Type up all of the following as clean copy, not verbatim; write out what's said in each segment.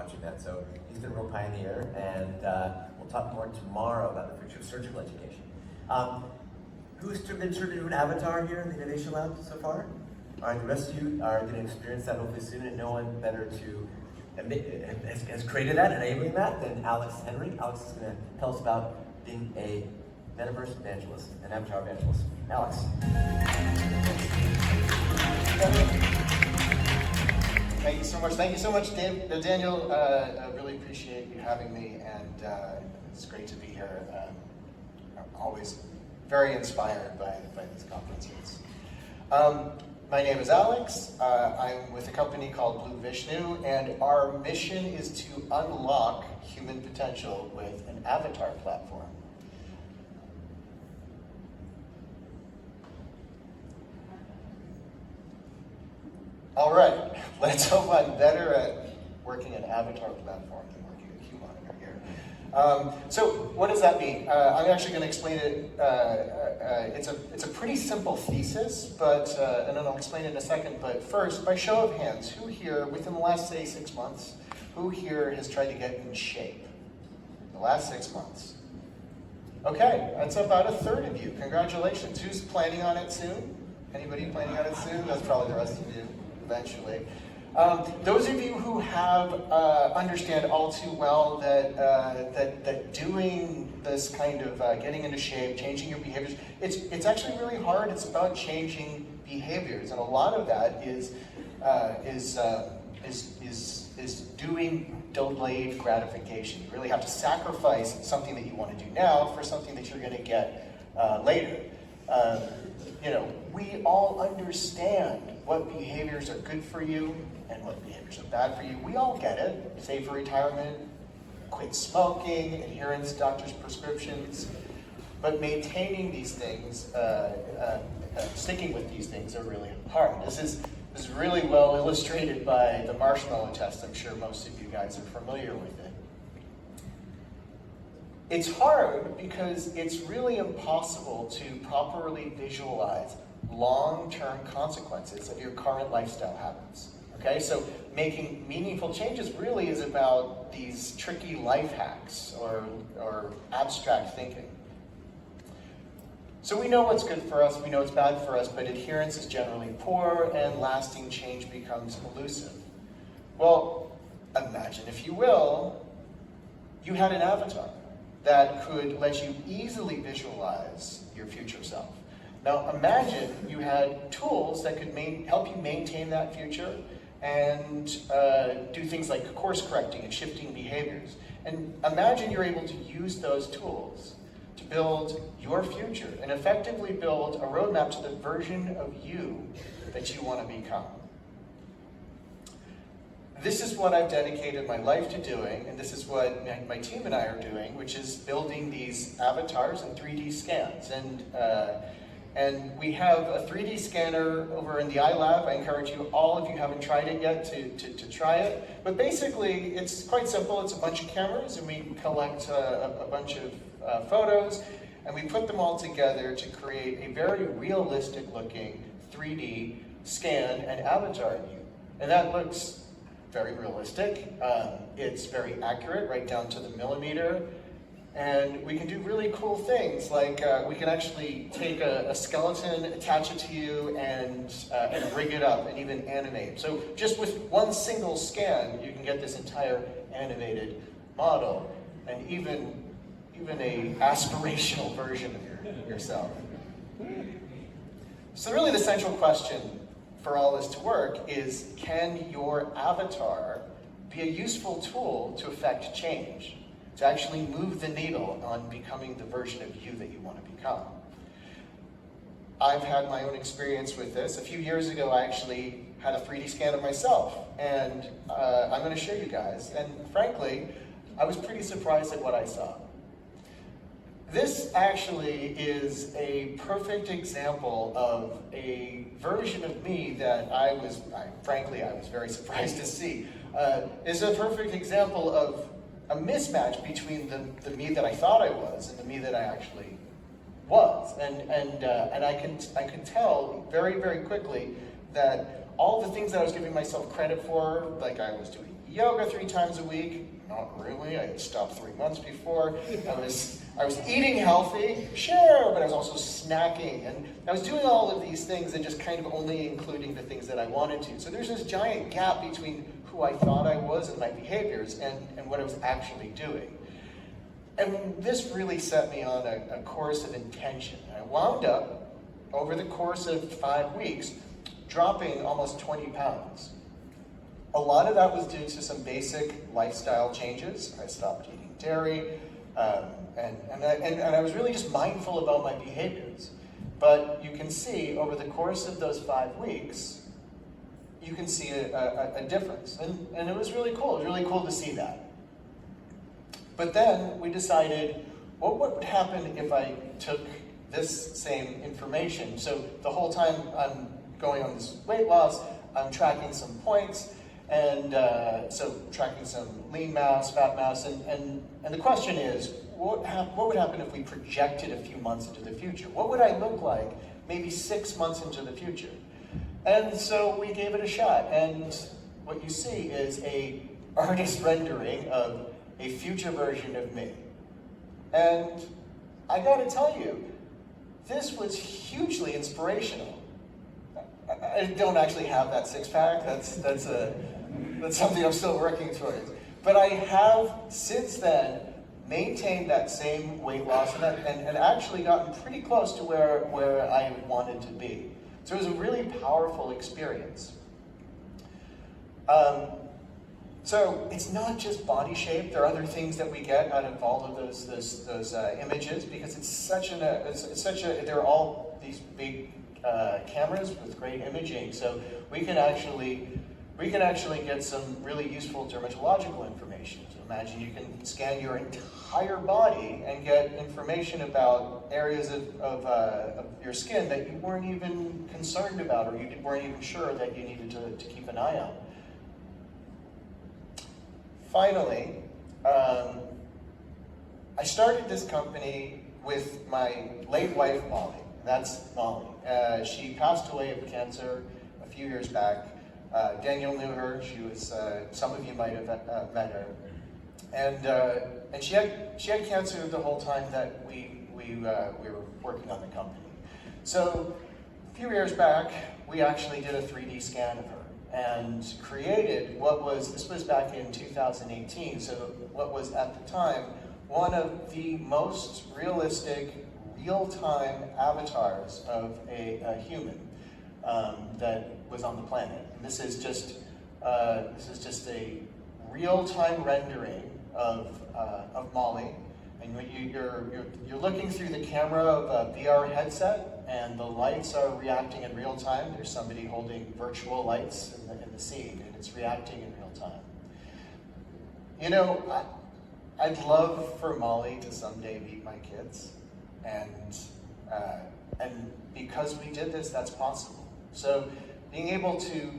launching that. So he's been a real pioneer, and we'll talk more tomorrow about the future of surgical education. Who's been turned into an avatar here in the Innovation Lab so far? All right, the rest of you are going to experience that hopefully soon, and no one better to has created that, enabling that, than Alexx Henry. Alexx is going to tell us about being a metaverse evangelist, an avatar evangelist. Alexx. Thank you so much. Thank you so much, Daniel. I really appreciate you having me, and it's great to be here. I'm always very inspired by these conferences. My name is Alexx. I'm with a company called Blue Vishnu, and our mission is to unlock human potential with an avatar platform. All right, let's hope I'm better at working an avatar platform than working a Q-monitor here. So what does that mean? I'm actually going to explain it. It's a pretty simple thesis, but and then I'll explain it in a second. But first, by show of hands, who here, within the last, say, 6 months, who here has tried to get in shape? The last 6 months. Okay, that's about a third of you. Congratulations. Who's planning on it soon? Anybody planning on it soon? That's probably the rest of you, eventually. Those of you who have understand all too well that doing this kind of getting into shape, changing your behaviors, it's actually really hard. It's about changing behaviors, and a lot of that is doing delayed gratification. You really have to sacrifice something that you want to do now for something that you're going to get later. We all understand what behaviors are good for you and what behaviors are bad for you. We all get it. Save for retirement, quit smoking, adherence to doctor's prescriptions. But maintaining these things, sticking with these things are really hard. This is really well illustrated by the marshmallow test. I'm sure most of you guys are familiar with it. It's hard because it's really impossible to properly visualize long-term consequences of your current lifestyle habits. Okay, so making meaningful changes really is about these tricky life hacks or abstract thinking. So we know what's good for us, we know what's bad for us, but adherence is generally poor and lasting change becomes elusive. Well, imagine, if you will, you had an avatar that could let you easily visualize your future self. Now imagine you had tools that could help you maintain that future and do things like course correcting and shifting behaviors. And imagine you're able to use those tools to build your future and effectively build a roadmap to the version of you that you want to become. This is what I've dedicated my life to doing, and this is what my team and I are doing, which is building these avatars and 3D scans. And we have a 3D scanner over in the iLab. I encourage you, all of you haven't tried it yet, to try it. But basically, it's quite simple. It's a bunch of cameras, and we collect a bunch of photos, and we put them all together to create a very realistic-looking 3D scan and avatar of you. And that looks very realistic. It's very accurate, right down to the millimeter. And we can do really cool things, like we can actually take a skeleton, attach it to you, and rig it up and even animate. So just with one single scan, you can get this entire animated model, and even a aspirational version of yourself. So really the central question for all this to work is, can your avatar be a useful tool to affect change, to actually move the needle on becoming the version of you that you want to become? I've had my own experience with this. A few years ago, I actually had a 3D scan of myself, and I'm going to show you guys. And frankly, I was pretty surprised at what I saw. This actually is a perfect example of a version of me that frankly, I was very surprised to see. It's a perfect example of a mismatch between the me that I thought I was and the me that I actually was. And I can tell very, very quickly that all the things that I was giving myself credit for, like I was doing yoga 3 times a week. Not really. I had stopped 3 months before. I was eating healthy, sure, but I was also snacking. And I was doing all of these things and just kind of only including the things that I wanted to. So there's this giant gap between who I thought I was and my behaviors and what I was actually doing. And this really set me on a course of intention. I wound up, over the course of 5 weeks, dropping almost 20 pounds. A lot of that was due to some basic lifestyle changes. I stopped eating dairy, and I was really just mindful about my behaviors. But you can see, over the course of those 5 weeks, you can see a difference. And it was really cool. It was really cool to see that. But then we decided, well, what would happen if I took this same information? So the whole time I'm going on this weight loss, I'm tracking some points, and so tracking some lean mass, fat mass, and the question is, what would happen if we projected a few months into the future? What would I look like maybe 6 months into the future? And so we gave it a shot, and what you see is a artist rendering of a future version of me. And I gotta tell you, this was hugely inspirational. I don't actually have that 6-pack, that's something I'm still working towards. But I have, since then, maintained that same weight loss and actually gotten pretty close to where I wanted to be. So it was a really powerful experience. So it's not just body shape. There are other things that we get out of all of those images, because they're all these big cameras with great imaging. So we can actually get some really useful dermatological information. So imagine you can scan your entire body and get information about areas of your skin that you weren't even concerned about, or you weren't even sure that you needed to keep an eye on. Finally, I started this company with my late wife, Molly. That's Molly. She passed away of cancer a few years back. Daniel knew her. She was, some of you might have met her. And she had cancer the whole time that we were working on the company. So a few years back, we actually did a 3D scan of her and created this was back in 2018, so what was at the time one of the most realistic, real-time avatars of a human that was on the planet. And this is just a real-time rendering of Molly. And you're looking through the camera of a VR headset, and the lights are reacting in real time. There's somebody holding virtual lights in the scene, and it's reacting in real time. You know, I'd love for Molly to someday meet my kids, and because we did this, that's possible. So being able to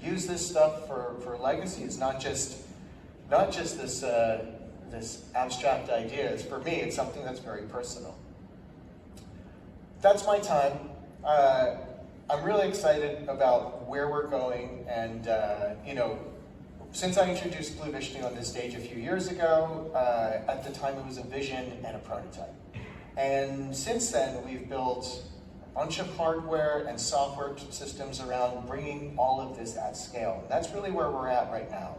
use this stuff for legacy is not just this abstract idea. For me, it's something that's very personal. That's my time. I'm really excited about where we're going, and since I introduced blue visioning on this stage a few years ago, at the time it was a vision and a prototype. And since then, we've built a bunch of hardware and software systems around bringing all of this at scale. And that's really where we're at right now.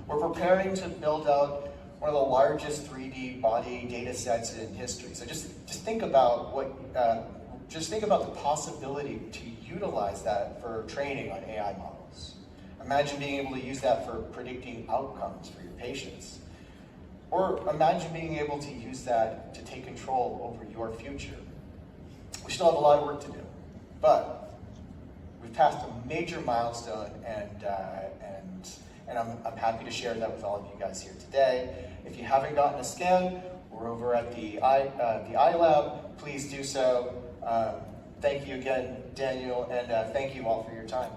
We're preparing to build out one of the largest 3D body data sets in history. So just think about the possibility to utilize that for training on AI models. Imagine being able to use that for predicting outcomes for your patients. Or imagine being able to use that to take control over your future. We still have a lot of work to do, but we've passed a major milestone, and I'm happy to share that with all of you guys here today. If you haven't gotten a scan, we're over at the iLab. Please do so. Thank you again, Daniel, and thank you all for your time.